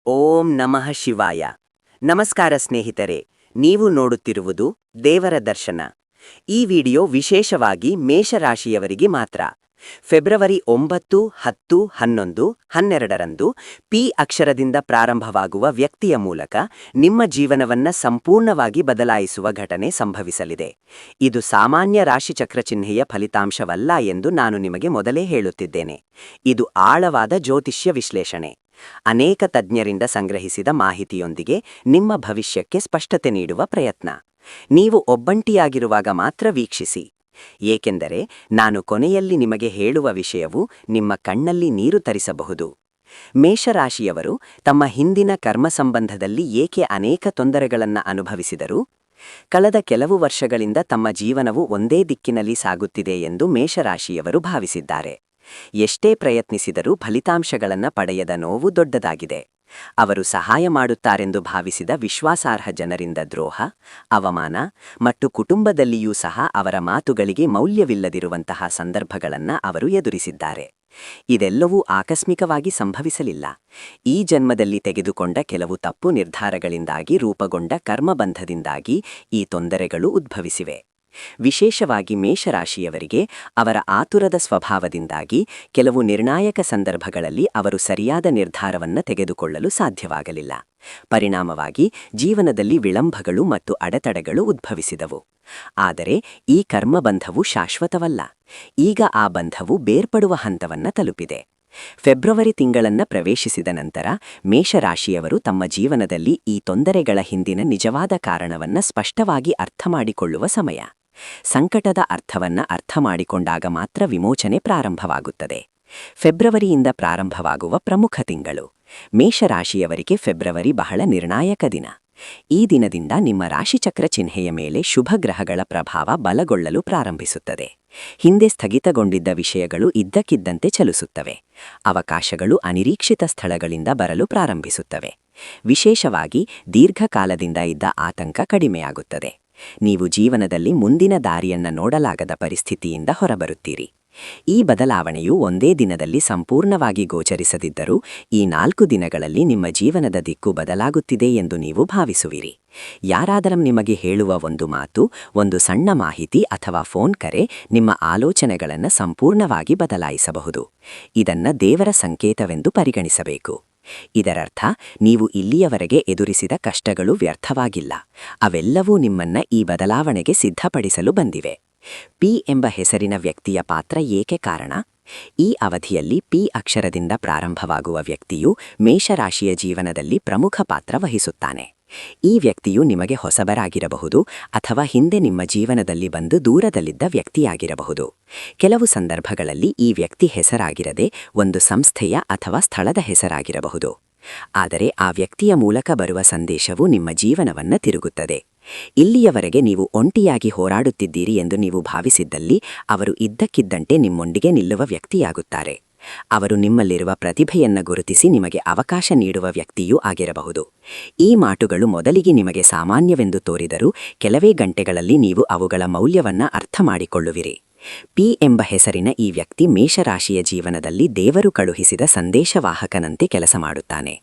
ಓಂ ನಮಃ ಶಿವಾಯ. ನಮಸ್ಕಾರ ಸ್ನೇಹಿತರೆ, ನೀವು ನೋಡುತ್ತಿರುವುದು ದೇವರ ದರ್ಶನ. ಈ ವಿಡಿಯೋ ವಿಶೇಷವಾಗಿ ಮೇಷರಾಶಿಯವರಿಗೆ ಮಾತ್ರ. ಫೆಬ್ರವರಿ 9, 10, 11, 12ರಂದು ಪಿ ಅಕ್ಷರದಿಂದ ಪ್ರಾರಂಭವಾಗುವ ವ್ಯಕ್ತಿಯ ಮೂಲಕ ನಿಮ್ಮ ಜೀವನವನ್ನ ಸಂಪೂರ್ಣವಾಗಿ ಬದಲಾಯಿಸುವ ಘಟನೆ ಸಂಭವಿಸಲಿದೆ. ಇದು ಸಾಮಾನ್ಯ ರಾಶಿಚಕ್ರ ಚಿಹ್ನೆಯ ಫಲಿತಾಂಶವಲ್ಲ ಎಂದು ನಾನು ನಿಮಗೆ ಮೊದಲೇ ಹೇಳುತ್ತಿದ್ದೇನೆ. ಇದು ಆಳವಾದ ಜ್ಯೋತಿಷ್ಯ ವಿಶ್ಲೇಷಣೆ. ಅನೇಕ ತಜ್ಞರಿಂದ ಸಂಗ್ರಹಿಸಿದ ಮಾಹಿತಿಯೊಂದಿಗೆ ನಿಮ್ಮ ಭವಿಷ್ಯಕ್ಕೆ ಸ್ಪಷ್ಟತೆ ನೀಡುವ ಪ್ರಯತ್ನ. ನೀವು ಒಬ್ಬಂಟಿಯಾಗಿರುವಾಗ ಮಾತ್ರ ವೀಕ್ಷಿಸಿ, ಏಕೆಂದರೆ ನಾನು ಕೊನೆಯಲ್ಲಿ ನಿಮಗೆ ಹೇಳುವ ವಿಷಯವು ನಿಮ್ಮ ಕಣ್ಣಲ್ಲಿ ನೀರು ತರಿಸಬಹುದು. ಮೇಷರಾಶಿಯವರು ತಮ್ಮ ಹಿಂದಿನ ಕರ್ಮ ಸಂಬಂಧದಲ್ಲಿ ಏಕೆ ಅನೇಕ ತೊಂದರೆಗಳನ್ನು ಅನುಭವಿಸಿದರು? ಕಳೆದ ಕೆಲವು ವರ್ಷಗಳಿಂದ ತಮ್ಮ ಜೀವನವು ಒಂದೇ ದಿಕ್ಕಿನಲ್ಲಿ ಸಾಗುತ್ತಿದೆ ಎಂದು ಮೇಷರಾಶಿಯವರು ಭಾವಿಸಿದ್ದಾರೆ. ಎಷ್ಟೇ ಪ್ರಯತ್ನಿಸಿದರೂ ಫಲಿತಾಂಶಗಳನ್ನು ಪಡೆಯದ ನೋವು ದೊಡ್ಡದಾಗಿದೆ. ಅವರು ಸಹಾಯ ಮಾಡುತ್ತಾರೆಂದು ಭಾವಿಸಿದ ವಿಶ್ವಾಸಾರ್ಹ ಜನರಿಂದ ದ್ರೋಹ, ಅವಮಾನ ಮತ್ತು ಕುಟುಂಬದಲ್ಲಿಯೂ ಸಹ ಅವರ ಮಾತುಗಳಿಗೆ ಮೌಲ್ಯವಿಲ್ಲದಿರುವಂತಹ ಸಂದರ್ಭಗಳನ್ನು ಅವರು ಎದುರಿಸಿದ್ದಾರೆ. ಇದೆಲ್ಲವೂ ಆಕಸ್ಮಿಕವಾಗಿ ಸಂಭವಿಸಲಿಲ್ಲ. ಈ ಜನ್ಮದಲ್ಲಿ ತೆಗೆದುಕೊಂಡ ಕೆಲವು ತಪ್ಪು ನಿರ್ಧಾರಗಳಿಂದಾಗಿ ರೂಪುಗೊಂಡ ಕರ್ಮಬಂಧದಿಂದಾಗಿ ಈ ತೊಂದರೆಗಳು ಉದ್ಭವಿಸಿವೆ. ವಿಶೇಷವಾಗಿ ಮೇಷರಾಶಿಯವರಿಗೆ ಅವರ ಆತುರದ ಸ್ವಭಾವದಿಂದಾಗಿ ಕೆಲವು ನಿರ್ಣಾಯಕ ಸಂದರ್ಭಗಳಲ್ಲಿ ಅವರು ಸರಿಯಾದ ನಿರ್ಧಾರವನ್ನು ತೆಗೆದುಕೊಳ್ಳಲು ಸಾಧ್ಯವಾಗಲಿಲ್ಲ. ಪರಿಣಾಮವಾಗಿ ಜೀವನದಲ್ಲಿ ವಿಳಂಬಗಳು ಮತ್ತು ಅಡೆತಡೆಗಳು ಉದ್ಭವಿಸಿದವು. ಆದರೆ ಈ ಕರ್ಮಬಂಧವು ಶಾಶ್ವತವಲ್ಲ. ಈಗ ಆ ಬಂಧವು ಬೇರ್ಪಡುವ ಹಂತವನ್ನು ತಲುಪಿದೆ. ಫೆಬ್ರವರಿ ತಿಂಗಳನ್ನು ಪ್ರವೇಶಿಸಿದ ನಂತರ ಮೇಷರಾಶಿಯವರು ತಮ್ಮ ಜೀವನದಲ್ಲಿ ಈ ತೊಂದರೆಗಳ ಹಿಂದಿನ ನಿಜವಾದ ಕಾರಣವನ್ನು ಸ್ಪಷ್ಟವಾಗಿ ಅರ್ಥಮಾಡಿಕೊಳ್ಳುವ ಸಮಯ. ಸಂಕಟದ ಅರ್ಥವನ್ನು ಅರ್ಥಮಾಡಿಕೊಂಡಾಗ ಮಾತ್ರ ವಿಮೋಚನೆ ಪ್ರಾರಂಭವಾಗುತ್ತದೆ. ಫೆಬ್ರವರಿಯಿಂದ ಪ್ರಾರಂಭವಾಗುವ ಪ್ರಮುಖ ತಿಂಗಳು. ಮೇಷರಾಶಿಯವರಿಗೆ ಫೆಬ್ರವರಿ ಬಹಳ ನಿರ್ಣಾಯಕ ದಿನ. ಈ ದಿನದಿಂದ ನಿಮ್ಮ ರಾಶಿಚಕ್ರ ಚಿಹ್ನೆಯ ಮೇಲೆ ಶುಭ ಗ್ರಹಗಳ ಪ್ರಭಾವ ಬಲಗೊಳ್ಳಲು ಪ್ರಾರಂಭಿಸುತ್ತದೆ. ಹಿಂದೆ ಸ್ಥಗಿತಗೊಂಡಿದ್ದ ವಿಷಯಗಳು ಇದ್ದಕ್ಕಿದ್ದಂತೆ ಚಲಿಸುತ್ತವೆ. ಅವಕಾಶಗಳು ಅನಿರೀಕ್ಷಿತ ಸ್ಥಳಗಳಿಂದ ಬರಲು ಪ್ರಾರಂಭಿಸುತ್ತವೆ. ವಿಶೇಷವಾಗಿ ದೀರ್ಘಕಾಲದಿಂದ ಇದ್ದ ಆತಂಕ ಕಡಿಮೆಯಾಗುತ್ತದೆ. ನೀವು ಜೀವನದಲ್ಲಿ ಮುಂದಿನ ದಾರಿಯನ್ನು ನೋಡಲಾಗದ ಪರಿಸ್ಥಿತಿಯಿಂದ ಹೊರಬರುತ್ತೀರಿ. ಈ ಬದಲಾವಣೆಯು ಒಂದೇ ದಿನದಲ್ಲಿ ಸಂಪೂರ್ಣವಾಗಿ ಗೋಚರಿಸದಿದ್ದರೂ ಈ 4 ದಿನಗಳಲ್ಲಿ ನಿಮ್ಮ ಜೀವನದ ದಿಕ್ಕು ಬದಲಾಗುತ್ತಿದೆ ಎಂದು ನೀವು ಭಾವಿಸುವಿರಿ. ಯಾರಾದರೂ ನಿಮಗೆ ಹೇಳುವ ಒಂದು ಮಾತು, ಒಂದು ಸಣ್ಣ ಮಾಹಿತಿ ಅಥವಾ ಫೋನ್ ಕರೆ ನಿಮ್ಮ ಆಲೋಚನೆಗಳನ್ನು ಸಂಪೂರ್ಣವಾಗಿ ಬದಲಾಯಿಸಬಹುದು. ಇದನ್ನು ದೇವರ ಸಂಕೇತವೆಂದು ಪರಿಗಣಿಸಬೇಕು. ಇದರರ್ಥ ನೀವು ಇಲ್ಲಿಯವರೆಗೆ ಎದುರಿಸಿದ ಕಷ್ಟಗಳು ವ್ಯರ್ಥವಾಗಿಲ್ಲ. ಅವೆಲ್ಲವೂ ನಿಮ್ಮನ್ನ ಈ ಬದಲಾವಣೆಗೆ ಸಿದ್ಧಪಡಿಸಲು ಬಂದಿವೆ. ಪಿ ಎಂಬ ಹೆಸರಿನ ವ್ಯಕ್ತಿಯ ಪಾತ್ರ ಏಕೆ ಕಾರಣ? ಈ ಅವಧಿಯಲ್ಲಿ ಪಿ ಅಕ್ಷರದಿಂದ ಪ್ರಾರಂಭವಾಗುವ ವ್ಯಕ್ತಿಯು ಮೇಷರಾಶಿಯ ಜೀವನದಲ್ಲಿ ಪ್ರಮುಖ ಪಾತ್ರ ವಹಿಸುತ್ತಾನೆ. ಈ ವ್ಯಕ್ತಿಯು ನಿಮಗೆ ಹೊಸಬರಾಗಿರಬಹುದು ಅಥವಾ ಹಿಂದೆ ನಿಮ್ಮ ಜೀವನದಲ್ಲಿ ಬಂದು ದೂರದಲ್ಲಿದ್ದ ವ್ಯಕ್ತಿಯಾಗಿರಬಹುದು. ಕೆಲವು ಸಂದರ್ಭಗಳಲ್ಲಿ ಈ ವ್ಯಕ್ತಿ ಹೆಸರಾಗಿರದೆ ಒಂದು ಸಂಸ್ಥೆಯ ಅಥವಾ ಸ್ಥಳದ ಹೆಸರಾಗಿರಬಹುದು. ಆದರೆ ಆ ವ್ಯಕ್ತಿಯ ಮೂಲಕ ಬರುವ ಸಂದೇಶವು ನಿಮ್ಮ ಜೀವನವನ್ನು ತಿರುಗುತ್ತದೆ. ಇಲ್ಲಿಯವರೆಗೆ ನೀವು ಒಂಟಿಯಾಗಿ ಹೋರಾಡುತ್ತಿದ್ದೀರಿ ಎಂದು ನೀವು ಭಾವಿಸಿದ್ದಲ್ಲಿ ಅವರು ಇದ್ದಕ್ಕಿದ್ದಂತೆ ನಿಮ್ಮೊಂದಿಗೆ ನಿಲ್ಲುವ ವ್ಯಕ್ತಿಯಾಗುತ್ತಾರೆ. ಅವರು ನಿಮ್ಮಲ್ಲಿರುವ ಪ್ರತಿಭೆಯನ್ನು ಗುರುತಿಸಿ ನಿಮಗೆ ಅವಕಾಶ ನೀಡುವ ವ್ಯಕ್ತಿಯೂ ಆಗಿರಬಹುದು. ಈ ಮಾತುಗಳು ಮೊದಲಿಗೆ ನಿಮಗೆ ಸಾಮಾನ್ಯವೆಂದು ತೋರಿದರೂ ಕೆಲವೇ ಗಂಟೆಗಳಲ್ಲಿ ನೀವು ಅವುಗಳ ಮೌಲ್ಯವನ್ನು ಅರ್ಥಮಾಡಿಕೊಳ್ಳುವಿರಿ. ಪಿ ಎಂಬ ಹೆಸರಿನ ಈ ವ್ಯಕ್ತಿ ಮೇಷರಾಶಿಯ ಜೀವನದಲ್ಲಿ ದೇವರು ಕಳುಹಿಸಿದ ಸಂದೇಶವಾಹಕನಂತೆ ಕೆಲಸ ಮಾಡುತ್ತಾನೆ.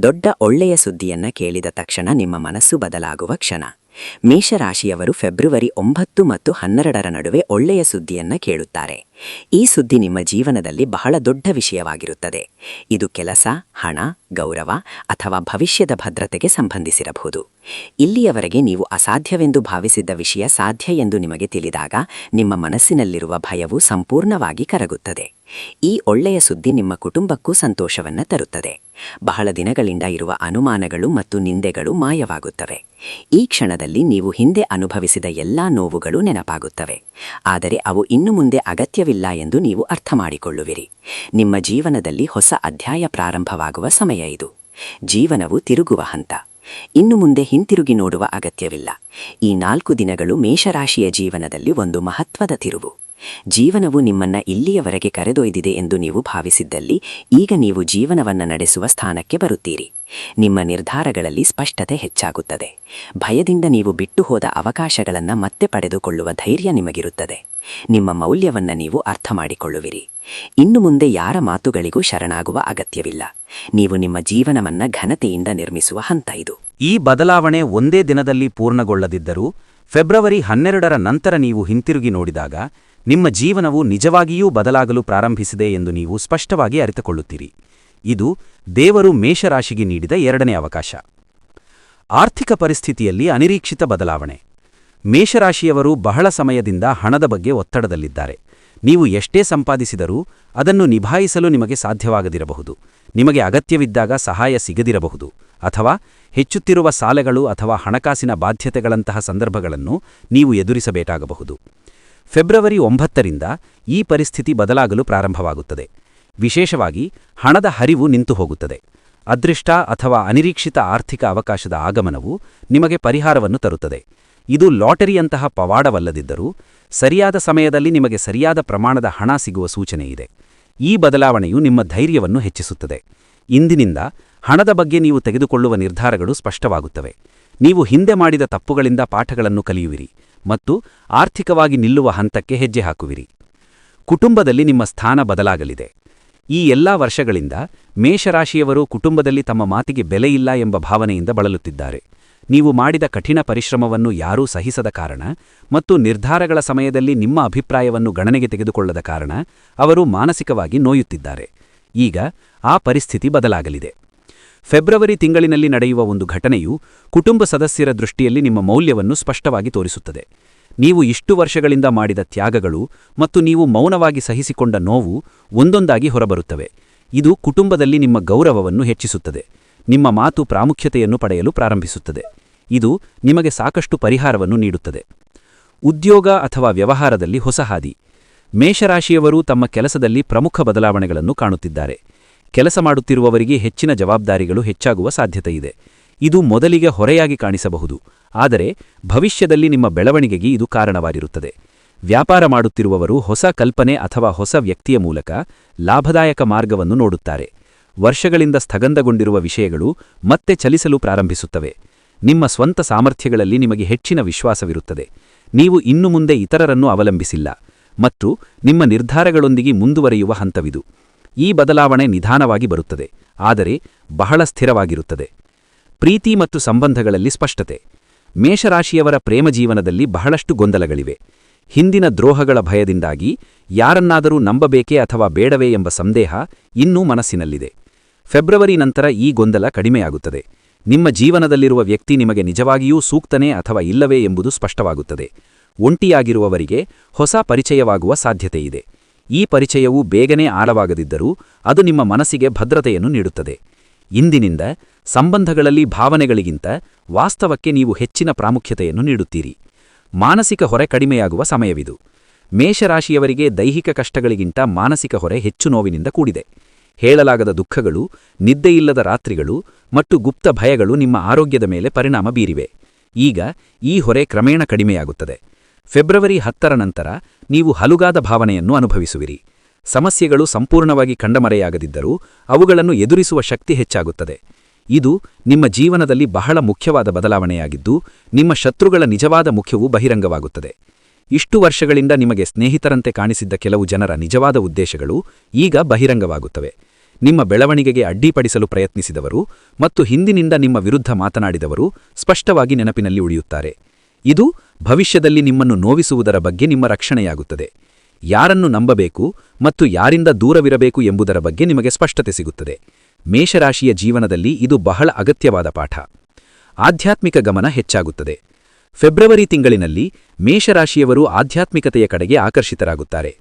ದೊಡ್ಡ ಒಳ್ಳೆಯ ಸುದ್ದಿಯನ್ನು ಕೇಳಿದ ತಕ್ಷಣ ನಿಮ್ಮ ಮನಸ್ಸು ಬದಲಾಗುವ ಕ್ಷಣ. ಮೇಷರಾಶಿಯವರು ಫೆಬ್ರವರಿ 9 ಮತ್ತು 12ರ ನಡುವೆ ಒಳ್ಳೆಯ ಸುದ್ದಿಯನ್ನು ಕೇಳುತ್ತಾರೆ. ಈ ಸುದ್ದಿ ನಿಮ್ಮ ಜೀವನದಲ್ಲಿ ಬಹಳ ದೊಡ್ಡ ವಿಷಯವಾಗಿರುತ್ತದೆ. ಇದು ಕೆಲಸ, ಹಣ, ಗೌರವ ಅಥವಾ ಭವಿಷ್ಯದ ಭದ್ರತೆಗೆ ಸಂಬಂಧಿಸಿರಬಹುದು. ಇಲ್ಲಿಯವರೆಗೆ ನೀವು ಅಸಾಧ್ಯವೆಂದು ಭಾವಿಸಿದ್ದ ವಿಷಯ ಸಾಧ್ಯ ಎಂದು ನಿಮಗೆ ತಿಳಿದಾಗ ನಿಮ್ಮ ಮನಸ್ಸಿನಲ್ಲಿರುವ ಭಯವು ಸಂಪೂರ್ಣವಾಗಿ ಕರಗುತ್ತದೆ. ಈ ಒಳ್ಳೆಯ ಸುದ್ದಿ ನಿಮ್ಮ ಕುಟುಂಬಕ್ಕೂ ಸಂತೋಷವನ್ನು ತರುತ್ತದೆ. ಬಹಳ ದಿನಗಳಿಂದ ಇರುವ ಅನುಮಾನಗಳು ಮತ್ತು ನಿಂದೆಗಳು ಮಾಯವಾಗುತ್ತವೆ. ಈ ಕ್ಷಣದಲ್ಲಿ ನೀವು ಹಿಂದೆ ಅನುಭವಿಸಿದ ಎಲ್ಲಾ ನೋವುಗಳು ನೆನಪಾಗುತ್ತವೆ. ಆದರೆ ಅವು ಇನ್ನು ಮುಂದೆ ಅಗತ್ಯವಿಲ್ಲ ಎಂದು ನೀವು ಅರ್ಥಮಾಡಿಕೊಳ್ಳುವಿರಿ. ನಿಮ್ಮ ಜೀವನದಲ್ಲಿ ಹೊಸ ಅಧ್ಯಾಯ ಪ್ರಾರಂಭವಾಗುವ ಸಮಯ ಇದು. ಜೀವನವು ತಿರುಗುವ ಹಂತ. ಇನ್ನು ಮುಂದೆ ಹಿಂತಿರುಗಿ ನೋಡುವ ಅಗತ್ಯವಿಲ್ಲ. ಈ 4 ದಿನಗಳು ಮೇಷರಾಶಿಯ ಜೀವನದಲ್ಲಿ ಒಂದು ಮಹತ್ವದ ತಿರುವು. ಜೀವನವು ನಿಮ್ಮನ್ನ ಇಲ್ಲಿಯವರೆಗೆ ಕರೆದೊಯ್ದಿದೆ ಎಂದು ನೀವು ಭಾವಿಸಿದ್ದಲ್ಲಿ ಈಗ ನೀವು ಜೀವನವನ್ನು ನಡೆಸುವ ಸ್ಥಾನಕ್ಕೆ ಬರುತ್ತೀರಿ. ನಿಮ್ಮ ನಿರ್ಧಾರಗಳಲ್ಲಿ ಸ್ಪಷ್ಟತೆ ಹೆಚ್ಚಾಗುತ್ತದೆ. ಭಯದಿಂದ ನೀವು ಬಿಟ್ಟು ಹೋದ ಅವಕಾಶಗಳನ್ನು ಮತ್ತೆ ಪಡೆದುಕೊಳ್ಳುವ ಧೈರ್ಯ ನಿಮಗಿರುತ್ತದೆ. ನಿಮ್ಮ ಮೌಲ್ಯವನ್ನು ನೀವು ಅರ್ಥಮಾಡಿಕೊಳ್ಳುವಿರಿ. ಇನ್ನು ಮುಂದೆ ಯಾರ ಮಾತುಗಳಿಗೂ ಶರಣಾಗುವ ಅಗತ್ಯವಿಲ್ಲ. ನೀವು ನಿಮ್ಮ ಜೀವನವನ್ನ ಘನತೆಯಿಂದ ನಿರ್ಮಿಸುವ ಹಂತ ಇದು. ಈ ಬದಲಾವಣೆ ಒಂದೇ ದಿನದಲ್ಲಿ ಪೂರ್ಣಗೊಳ್ಳದಿದ್ದರೂ ಫೆಬ್ರವರಿ 12ರ ನಂತರ ನೀವು ಹಿಂತಿರುಗಿ ನೋಡಿದಾಗ ನಿಮ್ಮ ಜೀವನವು ನಿಜವಾಗಿಯೂ ಬದಲಾಗಲು ಪ್ರಾರಂಭಿಸಿದೆ ಎಂದು ನೀವು ಸ್ಪಷ್ಟವಾಗಿ ಅರಿತುಕೊಳ್ಳುತ್ತೀರಿ. ಇದು ದೇವರು ಮೇಷರಾಶಿಗೆ ನೀಡಿದ ಎರಡನೇ ಅವಕಾಶ. ಆರ್ಥಿಕ ಪರಿಸ್ಥಿತಿಯಲ್ಲಿ ಅನಿರೀಕ್ಷಿತ ಬದಲಾವಣೆ. ಮೇಷರಾಶಿಯವರು ಬಹಳ ಸಮಯದಿಂದ ಹಣದ ಬಗ್ಗೆ ಒತ್ತಡದಲ್ಲಿದ್ದಾರೆ. ನೀವು ಎಷ್ಟೇ ಸಂಪಾದಿಸಿದರೂ ಅದನ್ನು ನಿಭಾಯಿಸಲು ನಿಮಗೆ ಸಾಧ್ಯವಾಗದಿರಬಹುದು. ನಿಮಗೆ ಅಗತ್ಯವಿದ್ದಾಗ ಸಹಾಯ ಸಿಗದಿರಬಹುದು, ಅಥವಾ ಹೆಚ್ಚುತ್ತಿರುವ ಸಾಲಗಳು ಅಥವಾ ಹಣಕಾಸಿನ ಬಾಧ್ಯತೆಗಳಂತಹ ಸಂದರ್ಭಗಳನ್ನು ನೀವು ಎದುರಿಸಬೇಕಾಗಬಹುದು. ಫೆಬ್ರವರಿ 9ರಿಂದ ಈ ಪರಿಸ್ಥಿತಿ ಬದಲಾಗಲು ಪ್ರಾರಂಭವಾಗುತ್ತದೆ. ವಿಶೇಷವಾಗಿ ಹಣದ ಹರಿವು ನಿಂತು ಹೋಗುತ್ತದೆ. ಅದೃಷ್ಟ ಅಥವಾ ಅನಿರೀಕ್ಷಿತ ಆರ್ಥಿಕ ಅವಕಾಶದ ಆಗಮನವು ನಿಮಗೆ ಪರಿಹಾರವನ್ನು ತರುತ್ತದೆ. ಇದು ಲಾಟರಿಯಂತಹ ಪವಾಡವಲ್ಲದಿದ್ದರೂ ಸರಿಯಾದ ಸಮಯದಲ್ಲಿ ನಿಮಗೆ ಸರಿಯಾದ ಪ್ರಮಾಣದ ಹಣ ಸಿಗುವ ಸೂಚನೆಯಿದೆ. ಈ ಬದಲಾವಣೆಯು ನಿಮ್ಮ ಧೈರ್ಯವನ್ನು ಹೆಚ್ಚಿಸುತ್ತದೆ. ಇಂದಿನಿಂದ ಹಣದ ಬಗ್ಗೆ ನೀವು ತೆಗೆದುಕೊಳ್ಳುವ ನಿರ್ಧಾರಗಳು ಸ್ಪಷ್ಟವಾಗುತ್ತವೆ. ನೀವು ಹಿಂದೆ ಮಾಡಿದ ತಪ್ಪುಗಳಿಂದ ಪಾಠಗಳನ್ನು ಕಲಿಯುವಿರಿ ಮತ್ತು ಆರ್ಥಿಕವಾಗಿ ನಿಲ್ಲುವ ಹಂತಕ್ಕೆ ಹೆಜ್ಜೆ ಹಾಕುವಿರಿ. ಕುಟುಂಬದಲ್ಲಿ ನಿಮ್ಮ ಸ್ಥಾನ ಬದಲಾಗಲಿದೆ. ಈ ಎಲ್ಲಾ ವರ್ಷಗಳಿಂದ ಮೇಷರಾಶಿಯವರು ಕುಟುಂಬದಲ್ಲಿ ತಮ್ಮ ಮಾತಿಗೆ ಬೆಲೆಯಿಲ್ಲ ಎಂಬ ಭಾವನೆಯಿಂದ ಬಳಲುತ್ತಿದ್ದಾರೆ. ನೀವು ಮಾಡಿದ ಕಠಿಣ ಪರಿಶ್ರಮವನ್ನು ಯಾರೂ ಸಹಿಸದ ಕಾರಣ ಮತ್ತು ನಿರ್ಧಾರಗಳ ಸಮಯದಲ್ಲಿ ನಿಮ್ಮ ಅಭಿಪ್ರಾಯವನ್ನು ಗಣನೆಗೆ ತೆಗೆದುಕೊಳ್ಳದ ಕಾರಣ ಅವರು ಮಾನಸಿಕವಾಗಿ ನೋಯುತ್ತಿದ್ದಾರೆ. ಈಗ ಆ ಪರಿಸ್ಥಿತಿ ಬದಲಾಗಲಿದೆ. ಫೆಬ್ರವರಿ ತಿಂಗಳಿನಲ್ಲಿ ನಡೆಯುವ ಒಂದು ಘಟನೆಯು ಕುಟುಂಬ ಸದಸ್ಯರ ದೃಷ್ಟಿಯಲ್ಲಿ ನಿಮ್ಮ ಮೌಲ್ಯವನ್ನು ಸ್ಪಷ್ಟವಾಗಿ ತೋರಿಸುತ್ತದೆ. ನೀವು ಇಷ್ಟು ವರ್ಷಗಳಿಂದ ಮಾಡಿದ ತ್ಯಾಗಗಳು ಮತ್ತು ನೀವು ಮೌನವಾಗಿ ಸಹಿಸಿಕೊಂಡ ನೋವು ಒಂದೊಂದಾಗಿ ಹೊರಬರುತ್ತವೆ. ಇದು ಕುಟುಂಬದಲ್ಲಿ ನಿಮ್ಮ ಗೌರವವನ್ನು ಹೆಚ್ಚಿಸುತ್ತದೆ. ನಿಮ್ಮ ಮಾತು ಪ್ರಾಮುಖ್ಯತೆಯನ್ನು ಪಡೆಯಲು ಪ್ರಾರಂಭಿಸುತ್ತದೆ. ಇದು ನಿಮಗೆ ಸಾಕಷ್ಟು ಪರಿಹಾರವನ್ನು ನೀಡುತ್ತದೆ. ಉದ್ಯೋಗ ಅಥವಾ ವ್ಯವಹಾರದಲ್ಲಿ ಹೊಸ ಹಾದಿ. ಮೇಷರಾಶಿಯವರು ತಮ್ಮ ಕೆಲಸದಲ್ಲಿ ಪ್ರಮುಖ ಬದಲಾವಣೆಗಳನ್ನು ಕಾಣುತ್ತಿದ್ದಾರೆ. ಕೆಲಸ ಮಾಡುತ್ತಿರುವವರಿಗೆ ಹೆಚ್ಚಿನ ಜವಾಬ್ದಾರಿಗಳು ಹೆಚ್ಚಾಗುವ ಸಾಧ್ಯತೆಯಿದೆ. ಇದು ಮೊದಲಿಗೆ ಹೊರೆಯಾಗಿ ಕಾಣಿಸಬಹುದು, ಆದರೆ ಭವಿಷ್ಯದಲ್ಲಿ ನಿಮ್ಮ ಬೆಳವಣಿಗೆಗೆ ಇದು ಕಾರಣವಾಗಿರುತ್ತದೆ. ವ್ಯಾಪಾರ ಮಾಡುತ್ತಿರುವವರು ಹೊಸ ಕಲ್ಪನೆ ಅಥವಾ ಹೊಸ ವ್ಯಕ್ತಿಯ ಮೂಲಕ ಲಾಭದಾಯಕ ಮಾರ್ಗವನ್ನು ನೋಡುತ್ತಾರೆ. ವರ್ಷಗಳಿಂದ ಸ್ಥಗಂದಗೊಂಡಿರುವ ವಿಷಯಗಳು ಮತ್ತೆ ಚಲಿಸಲು ಪ್ರಾರಂಭಿಸುತ್ತವೆ. ನಿಮ್ಮ ಸ್ವಂತ ಸಾಮರ್ಥ್ಯಗಳಲ್ಲಿ ನಿಮಗೆ ಹೆಚ್ಚಿನ ವಿಶ್ವಾಸವಿರುತ್ತದೆ. ನೀವು ಇನ್ನು ಮುಂದೆ ಇತರರನ್ನು ಅವಲಂಬಿಸಿಲ್ಲ ಮತ್ತು ನಿಮ್ಮ ನಿರ್ಧಾರಗಳೊಂದಿಗೆ ಮುಂದುವರಿಯುವ ಹಂತವಿದು. ಈ ಬದಲಾವಣೆ ನಿಧಾನವಾಗಿ ಬರುತ್ತದೆ, ಆದರೆ ಬಹಳ ಸ್ಥಿರವಾಗಿರುತ್ತದೆ. ಪ್ರೀತಿ ಮತ್ತು ಸಂಬಂಧಗಳಲ್ಲಿ ಸ್ಪಷ್ಟತೆ. ಮೇಷರಾಶಿಯವರ ಪ್ರೇಮ ಜೀವನದಲ್ಲಿ ಬಹಳಷ್ಟು ಗೊಂದಲಗಳಿವೆ. ಹಿಂದಿನ ದ್ರೋಹಗಳ ಭಯದಿಂದಾಗಿ ಯಾರನ್ನಾದರೂ ನಂಬಬೇಕೇ ಅಥವಾ ಬೇಡವೇ ಎಂಬ ಸಂದೇಹ ಇನ್ನೂ ಮನಸ್ಸಿನಲ್ಲಿದೆ. ಫೆಬ್ರವರಿ ನಂತರ ಈ ಗೊಂದಲ ಕಡಿಮೆಯಾಗುತ್ತದೆ. ನಿಮ್ಮ ಜೀವನದಲ್ಲಿರುವ ವ್ಯಕ್ತಿ ನಿಮಗೆ ನಿಜವಾಗಿಯೂ ಸೂಕ್ತನೇ ಅಥವಾ ಇಲ್ಲವೇ ಎಂಬುದು ಸ್ಪಷ್ಟವಾಗುತ್ತದೆ. ಒಂಟಿಯಾಗಿರುವವರಿಗೆ ಹೊಸ ಪರಿಚಯವಾಗುವ ಸಾಧ್ಯತೆಯಿದೆ. ಈ ಪರಿಚಯವು ಬೇಗನೆ ಆಳವಾಗದಿದ್ದರೂ ಅದು ನಿಮ್ಮ ಮನಸ್ಸಿಗೆ ಭದ್ರತೆಯನ್ನು ನೀಡುತ್ತದೆ. ಇಂದಿನಿಂದ ಸಂಬಂಧಗಳಲ್ಲಿ ಭಾವನೆಗಳಿಗಿಂತ ವಾಸ್ತವಕ್ಕೆ ನೀವು ಹೆಚ್ಚಿನ ಪ್ರಾಮುಖ್ಯತೆಯನ್ನು ನೀಡುತ್ತೀರಿ. ಮಾನಸಿಕ ಹೊರೆ ಕಡಿಮೆಯಾಗುವ ಸಮಯವಿದು. ಮೇಷರಾಶಿಯವರಿಗೆ ದೈಹಿಕ ಕಷ್ಟಗಳಿಗಿಂತ ಮಾನಸಿಕ ಹೊರೆ ಹೆಚ್ಚು ನೋವಿನಿಂದ ಕೂಡಿದೆ. ಹೇಳಲಾಗದ ದುಃಖಗಳು, ನಿದ್ದೆಯಿಲ್ಲದ ರಾತ್ರಿಗಳು ಮತ್ತು ಗುಪ್ತ ಭಯಗಳು ನಿಮ್ಮ ಆರೋಗ್ಯದ ಮೇಲೆ ಪರಿಣಾಮ ಬೀರಿವೆ. ಈಗ ಈ ಹೊರೆ ಕ್ರಮೇಣ ಕಡಿಮೆಯಾಗುತ್ತದೆ. ಫೆಬ್ರವರಿ 10ರ ನಂತರ ನೀವು ಹಲುಗಾದ ಭಾವನೆಯನ್ನು ಅನುಭವಿಸುವಿರಿ. ಸಮಸ್ಯೆಗಳು ಸಂಪೂರ್ಣವಾಗಿ ಕಂಡಮರೆಯಾಗದಿದ್ದರೂ ಅವುಗಳನ್ನು ಎದುರಿಸುವ ಶಕ್ತಿ ಹೆಚ್ಚಾಗುತ್ತದೆ. ಇದು ನಿಮ್ಮ ಜೀವನದಲ್ಲಿ ಬಹಳ ಮುಖ್ಯವಾದ ಬದಲಾವಣೆಯಾಗಿದ್ದು, ನಿಮ್ಮ ಶತ್ರುಗಳ ನಿಜವಾದ ಮುಖ್ಯವು ಬಹಿರಂಗವಾಗುತ್ತದೆ. ಇಷ್ಟು ವರ್ಷಗಳಿಂದ ನಿಮಗೆ ಸ್ನೇಹಿತರಂತೆ ಕಾಣಿಸಿದ್ದ ಕೆಲವು ಜನರ ನಿಜವಾದ ಉದ್ದೇಶಗಳು ಈಗ ಬಹಿರಂಗವಾಗುತ್ತವೆ. ನಿಮ್ಮ ಬೆಳವಣಿಗೆಗೆ ಅಡ್ಡಿಪಡಿಸಲು ಪ್ರಯತ್ನಿಸಿದವರು ಮತ್ತು ಹಿಂದಿನಿಂದ ನಿಮ್ಮ ವಿರುದ್ಧ ಮಾತನಾಡಿದವರು ಸ್ಪಷ್ಟವಾಗಿ ನೆನಪಿನಲ್ಲಿ ಉಳಿಯುತ್ತಾರೆ. ಇದು ಭವಿಷ್ಯದಲ್ಲಿ ನಿಮ್ಮನ್ನು ನೋವಿಸುವುದರ ಬಗ್ಗೆ ನಿಮ್ಮ ರಕ್ಷಣೆಯಾಗುತ್ತದೆ. ಯಾರನ್ನು ನಂಬಬೇಕು ಮತ್ತು ಯಾರಿಂದ ದೂರವಿರಬೇಕು ಎಂಬುದರ ಬಗ್ಗೆ ನಿಮಗೆ ಸ್ಪಷ್ಟತೆ ಸಿಗುತ್ತದೆ. ಮೇಷರಾಶಿಯ ಜೀವನದಲ್ಲಿ ಇದು ಬಹಳ ಅಗತ್ಯವಾದ ಪಾಠ. ಆಧ್ಯಾತ್ಮಿಕ ಗಮನ ಹೆಚ್ಚಾಗುತ್ತದೆ. ಫೆಬ್ರವರಿ ತಿಂಗಳಿನಲ್ಲಿ ಮೇಷರಾಶಿಯವರು ಆಧ್ಯಾತ್ಮಿಕತೆಯ ಕಡೆಗೆ ಆಕರ್ಷಿತರಾಗುತ್ತಾರೆ.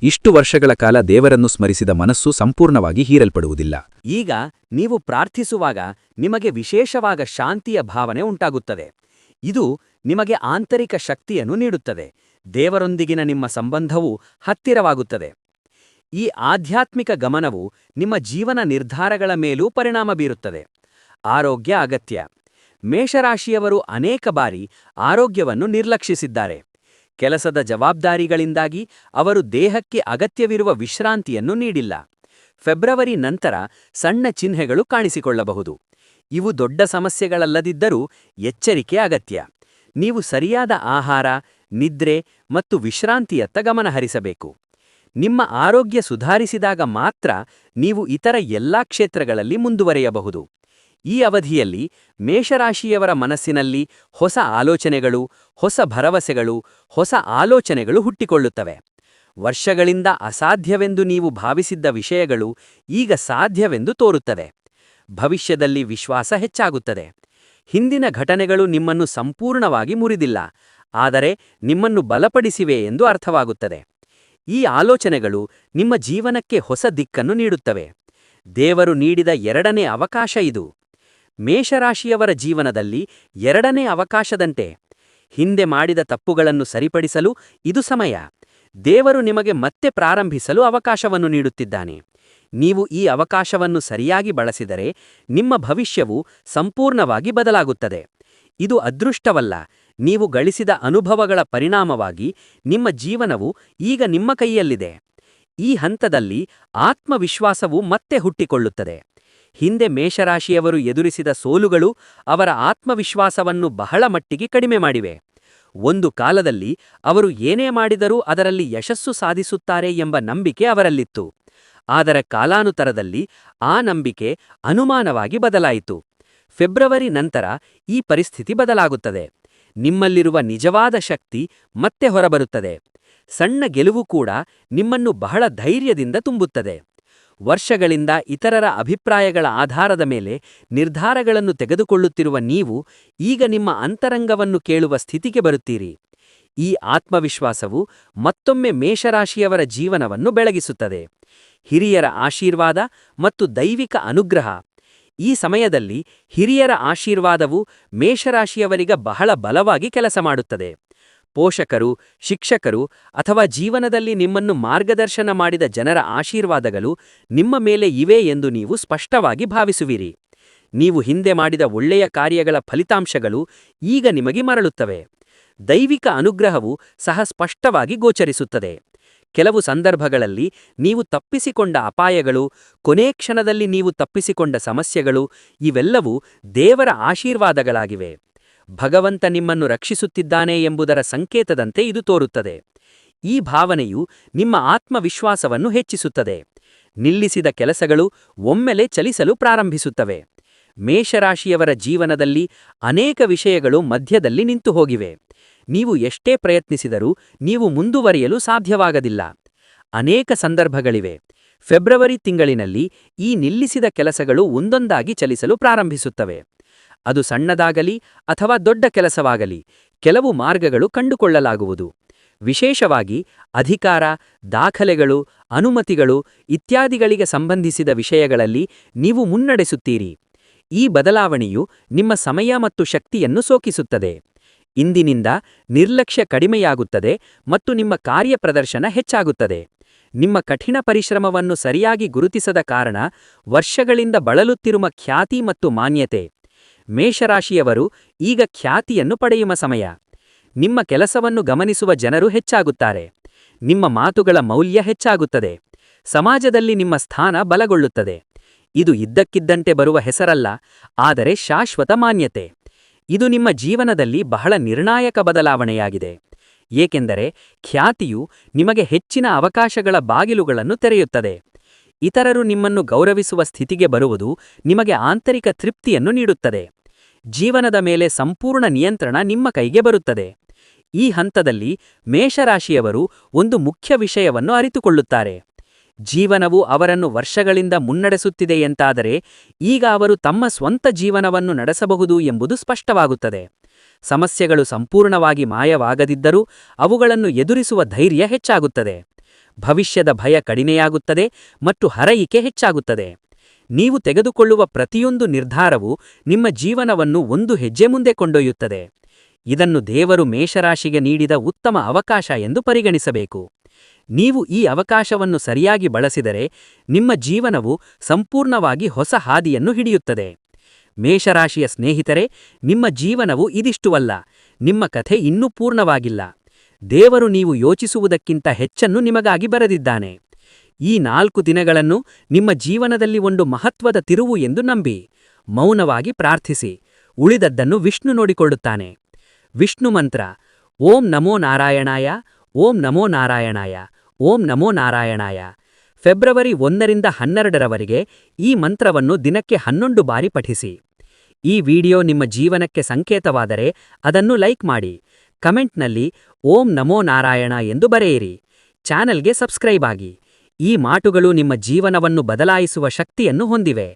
ಇಷ್ಟು ವರ್ಷಗಳ ಕಾಲ ದೇವರನ್ನು ಸ್ಮರಿಸಿದ ಮನಸ್ಸು ಸಂಪೂರ್ಣವಾಗಿ ಹೀರಲ್ಪಡುವುದಿಲ್ಲ. ಈಗ ನೀವು ಪ್ರಾರ್ಥಿಸುವಾಗ ನಿಮಗೆ ವಿಶೇಷವಾದ ಶಾಂತಿಯ ಭಾವನೆ ಉಂಟಾಗುತ್ತದೆ. ಇದು ನಿಮಗೆ ಆಂತರಿಕ ಶಕ್ತಿಯನ್ನು ನೀಡುತ್ತದೆ. ದೇವರೊಂದಿಗಿನ ನಿಮ್ಮ ಸಂಬಂಧವು ಹತ್ತಿರವಾಗುತ್ತದೆ. ಈ ಆಧ್ಯಾತ್ಮಿಕ ಗಮನವು ನಿಮ್ಮ ಜೀವನ ನಿರ್ಧಾರಗಳ ಮೇಲೂ ಪರಿಣಾಮ ಬೀರುತ್ತದೆ. ಆರೋಗ್ಯ ಅಗತ್ಯ. ಮೇಷರಾಶಿಯವರು ಅನೇಕ ಬಾರಿ ಆರೋಗ್ಯವನ್ನು ನಿರ್ಲಕ್ಷಿಸಿದ್ದಾರೆ. ಕೆಲಸದ ಜವಾಬ್ದಾರಿಗಳಿಂದಾಗಿ ಅವರು ದೇಹಕ್ಕೆ ಅಗತ್ಯವಿರುವ ವಿಶ್ರಾಂತಿಯನ್ನು ನೀಡಿಲ್ಲ. ಫೆಬ್ರವರಿ ನಂತರ ಸಣ್ಣ ಚಿಹ್ನೆಗಳು ಕಾಣಿಸಿಕೊಳ್ಳಬಹುದು. ಇವು ದೊಡ್ಡ ಸಮಸ್ಯೆಗಳಲ್ಲದಿದ್ದರೂ ಎಚ್ಚರಿಕೆ ಅಗತ್ಯ. ನೀವು ಸರಿಯಾದ ಆಹಾರ, ನಿದ್ರೆ ಮತ್ತು ವಿಶ್ರಾಂತಿಯತ್ತ ಗಮನ ಹರಿಸಬೇಕು. ನಿಮ್ಮ ಆರೋಗ್ಯ ಸುಧಾರಿಸಿದಾಗ ಮಾತ್ರ ನೀವು ಇತರ ಎಲ್ಲಾ ಕ್ಷೇತ್ರಗಳಲ್ಲಿ ಮುಂದುವರಿಯಬಹುದು. ಈ ಅವಧಿಯಲ್ಲಿ ಮೇಷರಾಶಿಯವರ ಮನಸ್ಸಿನಲ್ಲಿ ಹೊಸ ಆಲೋಚನೆಗಳು, ಹೊಸ ಭರವಸೆಗಳು, ಹೊಸ ಆಲೋಚನೆಗಳು ಹುಟ್ಟಿಕೊಳ್ಳುತ್ತವೆ. ವರ್ಷಗಳಿಂದ ಅಸಾಧ್ಯವೆಂದು ನೀವು ಭಾವಿಸಿದ್ದ ವಿಷಯಗಳು ಈಗ ಸಾಧ್ಯವೆಂದು ತೋರುತ್ತವೆ. ಭವಿಷ್ಯದಲ್ಲಿ ವಿಶ್ವಾಸ ಹೆಚ್ಚಾಗುತ್ತದೆ. ಹಿಂದಿನ ಘಟನೆಗಳು ನಿಮ್ಮನ್ನು ಸಂಪೂರ್ಣವಾಗಿ ಮುರಿದಿಲ್ಲ, ಆದರೆ ನಿಮ್ಮನ್ನು ಬಲಪಡಿಸಿವೆ ಎಂದು ಅರ್ಥವಾಗುತ್ತದೆ. ಈ ಆಲೋಚನೆಗಳು ನಿಮ್ಮ ಜೀವನಕ್ಕೆ ಹೊಸ ದಿಕ್ಕನ್ನು ನೀಡುತ್ತವೆ. ದೇವರು ನೀಡಿದ ಎರಡನೇ ಅವಕಾಶ ಇದು. ಮೇಷರಾಶಿಯವರ ಜೀವನದಲ್ಲಿ ಎರಡನೇ ಅವಕಾಶದಂತೆ. ಹಿಂದೆ ಮಾಡಿದ ತಪ್ಪುಗಳನ್ನು ಸರಿಪಡಿಸಲು ಇದು ಸಮಯ. ದೇವರು ನಿಮಗೆ ಮತ್ತೆ ಪ್ರಾರಂಭಿಸಲು ಅವಕಾಶವನ್ನು ನೀಡುತ್ತಿದ್ದಾನೆ. ನೀವು ಈ ಅವಕಾಶವನ್ನು ಸರಿಯಾಗಿ ಬಳಸಿದರೆ ನಿಮ್ಮ ಭವಿಷ್ಯವು ಸಂಪೂರ್ಣವಾಗಿ ಬದಲಾಗುತ್ತದೆ. ಇದು ಅದೃಷ್ಟವಲ್ಲ, ನೀವು ಗಳಿಸಿದ ಅನುಭವಗಳ ಪರಿಣಾಮವಾಗಿ ನಿಮ್ಮ ಜೀವನವು ಈಗ ನಿಮ್ಮ ಕೈಯಲ್ಲಿದೆ. ಈ ಹಂತದಲ್ಲಿ ಆತ್ಮವಿಶ್ವಾಸವು ಮತ್ತೆ ಹುಟ್ಟಿಕೊಳ್ಳುತ್ತದೆ. ಹಿಂದೆ ಮೇಷರಾಶಿಯವರು ಎದುರಿಸಿದ ಸೋಲುಗಳು ಅವರ ಆತ್ಮವಿಶ್ವಾಸವನ್ನು ಬಹಳ ಮಟ್ಟಿಗೆ ಕಡಿಮೆ ಮಾಡಿವೆ. ಒಂದು ಕಾಲದಲ್ಲಿ ಅವರು ಏನೇ ಮಾಡಿದರೂ ಅದರಲ್ಲಿ ಯಶಸ್ಸು ಸಾಧಿಸುತ್ತಾರೆ ಎಂಬ ನಂಬಿಕೆ ಅವರಲ್ಲಿತ್ತು. ಆದರೆ ಕಾಲಾನುತರದಲ್ಲಿ ಆ ನಂಬಿಕೆ ಅನುಮಾನವಾಗಿ ಬದಲಾಯಿತು. ಫೆಬ್ರವರಿ ನಂತರ ಈ ಪರಿಸ್ಥಿತಿ ಬದಲಾಗುತ್ತದೆ. ನಿಮ್ಮಲ್ಲಿರುವ ನಿಜವಾದ ಶಕ್ತಿ ಮತ್ತೆ ಹೊರಬರುತ್ತದೆ. ಸಣ್ಣ ಗೆಲುವು ಕೂಡ ನಿಮ್ಮನ್ನು ಬಹಳ ಧೈರ್ಯದಿಂದ ತುಂಬುತ್ತದೆ. ವರ್ಷಗಳಿಂದ ಇತರರ ಅಭಿಪ್ರಾಯಗಳ ಆಧಾರದ ಮೇಲೆ ನಿರ್ಧಾರಗಳನ್ನು ತೆಗೆದುಕೊಳ್ಳುತ್ತಿರುವ ನೀವು ಈಗ ನಿಮ್ಮ ಅಂತರಂಗವನ್ನು ಕೇಳುವ ಸ್ಥಿತಿಗೆ ಬರುತ್ತೀರಿ. ಈ ಆತ್ಮವಿಶ್ವಾಸವು ಮತ್ತೊಮ್ಮೆ ಮೇಷರಾಶಿಯವರ ಜೀವನವನ್ನು ಬೆಳಗಿಸುತ್ತದೆ. ಹಿರಿಯರ ಆಶೀರ್ವಾದ ಮತ್ತು ದೈವಿಕ ಅನುಗ್ರಹ. ಈ ಸಮಯದಲ್ಲಿ ಹಿರಿಯರ ಆಶೀರ್ವಾದವು ಮೇಷರಾಶಿಯವರಿಗೆ ಬಹಳ ಬಲವಾಗಿ ಕೆಲಸ ಮಾಡುತ್ತದೆ. ಪೋಷಕರು, ಶಿಕ್ಷಕರು ಅಥವಾ ಜೀವನದಲ್ಲಿ ನಿಮ್ಮನ್ನು ಮಾರ್ಗದರ್ಶನ ಮಾಡಿದ ಜನರ ಆಶೀರ್ವಾದಗಳು ನಿಮ್ಮ ಮೇಲೆ ಇವೆ ಎಂದು ನೀವು ಸ್ಪಷ್ಟವಾಗಿ ಭಾವಿಸುವಿರಿ. ನೀವು ಹಿಂದೆ ಮಾಡಿದ ಒಳ್ಳೆಯ ಕಾರ್ಯಗಳ ಫಲಿತಾಂಶಗಳು ಈಗ ನಿಮಗೆ ಮರಳುತ್ತವೆ. ದೈವಿಕ ಅನುಗ್ರಹವು ಸಹ ಸ್ಪಷ್ಟವಾಗಿ ಗೋಚರಿಸುತ್ತದೆ. ಕೆಲವು ಸಂದರ್ಭಗಳಲ್ಲಿ ನೀವು ತಪ್ಪಿಸಿಕೊಂಡ ಅಪಾಯಗಳು, ಕೊನೇ ಕ್ಷಣದಲ್ಲಿ ನೀವು ತಪ್ಪಿಸಿಕೊಂಡ ಸಮಸ್ಯೆಗಳು, ಇವೆಲ್ಲವೂ ದೇವರ ಆಶೀರ್ವಾದಗಳಾಗಿವೆ. ಭಗವಂತ ನಿಮ್ಮನ್ನು ರಕ್ಷಿಸುತ್ತಿದ್ದಾನೆ ಎಂಬುದರ ಸಂಕೇತದಂತೆ ಇದು ತೋರುತ್ತದೆ. ಈ ಭಾವನೆಯು ನಿಮ್ಮ ಆತ್ಮವಿಶ್ವಾಸವನ್ನು ಹೆಚ್ಚಿಸುತ್ತದೆ. ನಿಲ್ಲಿಸಿದ ಕೆಲಸಗಳು ಒಮ್ಮೆಲೆ ಚಲಿಸಲು ಪ್ರಾರಂಭಿಸುತ್ತವೆ. ಮೇಷರಾಶಿಯವರ ಜೀವನದಲ್ಲಿ ಅನೇಕ ವಿಷಯಗಳು ಮಧ್ಯದಲ್ಲಿ ನಿಂತು ಹೋಗಿವೆ. ನೀವು ಎಷ್ಟೇ ಪ್ರಯತ್ನಿಸಿದರೂ ನೀವು ಮುಂದುವರಿಯಲು ಸಾಧ್ಯವಾಗದಿಲ್ಲ. ಅನೇಕ ಸಂದರ್ಭಗಳಿವೆ. ಫೆಬ್ರವರಿ ತಿಂಗಳಿನಲ್ಲಿ ಈ ನಿಲ್ಲಿಸಿದ ಕೆಲಸಗಳು ಒಂದೊಂದಾಗಿ ಚಲಿಸಲು ಪ್ರಾರಂಭಿಸುತ್ತವೆ. ಅದು ಸಣ್ಣದಾಗಲಿ ಅಥವಾ ದೊಡ್ಡ ಕೆಲಸವಾಗಲಿ, ಕೆಲವು ಮಾರ್ಗಗಳು ಕಂಡುಕೊಳ್ಳಲಾಗುವುದು. ವಿಶೇಷವಾಗಿ ಅಧಿಕಾರ, ದಾಖಲೆಗಳು, ಅನುಮತಿಗಳು ಇತ್ಯಾದಿಗಳಿಗೆ ಸಂಬಂಧಿಸಿದ ವಿಷಯಗಳಲ್ಲಿ ನೀವು ಮುನ್ನಡೆಸುತ್ತೀರಿ. ಈ ಬದಲಾವಣೆಯು ನಿಮ್ಮ ಸಮಯ ಮತ್ತು ಶಕ್ತಿಯನ್ನು ಸೋಕಿಸುತ್ತದೆ. ಇಂದಿನಿಂದ ನಿರ್ಲಕ್ಷ್ಯ ಕಡಿಮೆಯಾಗುತ್ತದೆ ಮತ್ತು ನಿಮ್ಮ ಕಾರ್ಯಪ್ರದರ್ಶನ ಹೆಚ್ಚಾಗುತ್ತದೆ. ನಿಮ್ಮ ಕಠಿಣ ಪರಿಶ್ರಮವನ್ನು ಸರಿಯಾಗಿ ಗುರುತಿಸದ ಕಾರಣ ವರ್ಷಗಳಿಂದ ಬಳಲುತ್ತಿರುವ ಖ್ಯಾತಿ ಮತ್ತು ಮಾನ್ಯತೆ. ಮೇಷರಾಶಿಯವರು ಈಗ ಖ್ಯಾತಿಯನ್ನು ಪಡೆಯುವ ಸಮಯ. ನಿಮ್ಮ ಕೆಲಸವನ್ನು ಗಮನಿಸುವ ಜನರು ಹೆಚ್ಚಾಗುತ್ತಾರೆ. ನಿಮ್ಮ ಮಾತುಗಳ ಮೌಲ್ಯ ಹೆಚ್ಚಾಗುತ್ತದೆ. ಸಮಾಜದಲ್ಲಿ ನಿಮ್ಮ ಸ್ಥಾನ ಬಲಗೊಳ್ಳುತ್ತದೆ. ಇದು ಇದ್ದಕ್ಕಿದ್ದಂತೆ ಬರುವ ಹೆಸರಲ್ಲ, ಆದರೆ ಶಾಶ್ವತ ಮಾನ್ಯತೆ. ಇದು ನಿಮ್ಮ ಜೀವನದಲ್ಲಿ ಬಹಳ ನಿರ್ಣಾಯಕ ಬದಲಾವಣೆಯಾಗಿದೆ. ಏಕೆಂದರೆ ಖ್ಯಾತಿಯು ನಿಮಗೆ ಹೆಚ್ಚಿನ ಅವಕಾಶಗಳ ಬಾಗಿಲುಗಳನ್ನು ತೆರೆಯುತ್ತದೆ. ಇತರರು ನಿಮ್ಮನ್ನು ಗೌರವಿಸುವ ಸ್ಥಿತಿಗೆ ಬರುವುದು ನಿಮಗೆ ಆಂತರಿಕ ತೃಪ್ತಿಯನ್ನು ನೀಡುತ್ತದೆ. ಜೀವನದ ಮೇಲೆ ಸಂಪೂರ್ಣ ನಿಯಂತ್ರಣ ನಿಮ್ಮ ಕೈಗೆ ಬರುತ್ತದೆ. ಈ ಹಂತದಲ್ಲಿ ಮೇಷರಾಶಿಯವರು ಒಂದು ಮುಖ್ಯ ವಿಷಯವನ್ನು ಅರಿತುಕೊಳ್ಳುತ್ತಾರೆ. ಜೀವನವು ಅವರನ್ನು ವರ್ಷಗಳಿಂದ ಮುನ್ನಡೆಸುತ್ತಿದೆಯೆಂತಾದರೆ ಈಗ ಅವರು ತಮ್ಮ ಸ್ವಂತ ಜೀವನವನ್ನು ನಡೆಸಬಹುದು ಎಂಬುದು ಸ್ಪಷ್ಟವಾಗುತ್ತದೆ. ಸಮಸ್ಯೆಗಳು ಸಂಪೂರ್ಣವಾಗಿ ಮಾಯವಾಗದಿದ್ದರೂ ಅವುಗಳನ್ನು ಎದುರಿಸುವ ಧೈರ್ಯ ಹೆಚ್ಚಾಗುತ್ತದೆ. ಭವಿಷ್ಯದ ಭಯ ಕಡಿಮೆಯಾಗುತ್ತದೆ ಮತ್ತು ಹರಯಿಕೆ ಹೆಚ್ಚಾಗುತ್ತದೆ. ನೀವು ತೆಗೆದುಕೊಳ್ಳುವ ಪ್ರತಿಯೊಂದು ನಿರ್ಧಾರವು ನಿಮ್ಮ ಜೀವನವನ್ನು ಒಂದು ಹೆಜ್ಜೆ ಮುಂದೆ ಕೊಂಡೊಯ್ಯುತ್ತದೆ. ಇದನ್ನು ದೇವರು ಮೇಷರಾಶಿಗೆ ನೀಡಿದ ಉತ್ತಮ ಅವಕಾಶ ಎಂದು ಪರಿಗಣಿಸಬೇಕು. ನೀವು ಈ ಅವಕಾಶವನ್ನು ಸರಿಯಾಗಿ ಬಳಸಿದರೆ ನಿಮ್ಮ ಜೀವನವು ಸಂಪೂರ್ಣವಾಗಿ ಹೊಸ ಹಾದಿಯನ್ನು ಹಿಡಿಯುತ್ತದೆ. ಮೇಷರಾಶಿಯ ಸ್ನೇಹಿತರೆ, ನಿಮ್ಮ ಜೀವನವು ಇದಿಷ್ಟುವಲ್ಲ. ನಿಮ್ಮ ಕಥೆ ಇನ್ನೂ ಪೂರ್ಣವಾಗಿಲ್ಲ. ದೇವರು ನೀವು ಯೋಚಿಸುವುದಕ್ಕಿಂತ ಹೆಚ್ಚನ್ನು ನಿಮಗಾಗಿ ಬರೆದಿದ್ದಾನೆ. ಈ 4 ದಿನಗಳನ್ನು ನಿಮ್ಮ ಜೀವನದಲ್ಲಿ ಒಂದು ಮಹತ್ವದ ತಿರುವು ಎಂದು ನಂಬಿ ಮೌನವಾಗಿ ಪ್ರಾರ್ಥಿಸಿ. ಉಳಿದದ್ದನ್ನು ವಿಷ್ಣು ನೋಡಿಕೊಳ್ಳುತ್ತಾನೆ. ವಿಷ್ಣು ಮಂತ್ರ: ಓಂ ನಮೋ ನಾರಾಯಣಾಯ, ಓಂ ನಮೋ ನಾರಾಯಣಾಯ, ಓಂ ನಮೋ ನಾರಾಯಣಾಯ. ಫೆಬ್ರವರಿ 1ರಿಂದ 12ರವರೆಗೆ ಈ ಮಂತ್ರವನ್ನು ದಿನಕ್ಕೆ 11 ಬಾರಿ ಪಠಿಸಿ. ಈ ವಿಡಿಯೋ ನಿಮ್ಮ ಜೀವನಕ್ಕೆ ಸಂಕೇತವಾದರೆ ಅದನ್ನು ಲೈಕ್ ಮಾಡಿ. ಕಮೆಂಟ್ನಲ್ಲಿ ಓಂ ನಮೋ ನಾರಾಯಣ ಎಂದು ಬರೆಯಿರಿ. ಚಾನೆಲ್ಗೆ ಸಬ್ಸ್ಕ್ರೈಬ್ ಆಗಿ. ಈ ಮಾಟುಗಳು ನಿಮ್ಮ ಜೀವನವನ್ನು ಬದಲಾಯಿಸುವ ಶಕ್ತಿಯನ್ನು ಹೊಂದಿವೆ.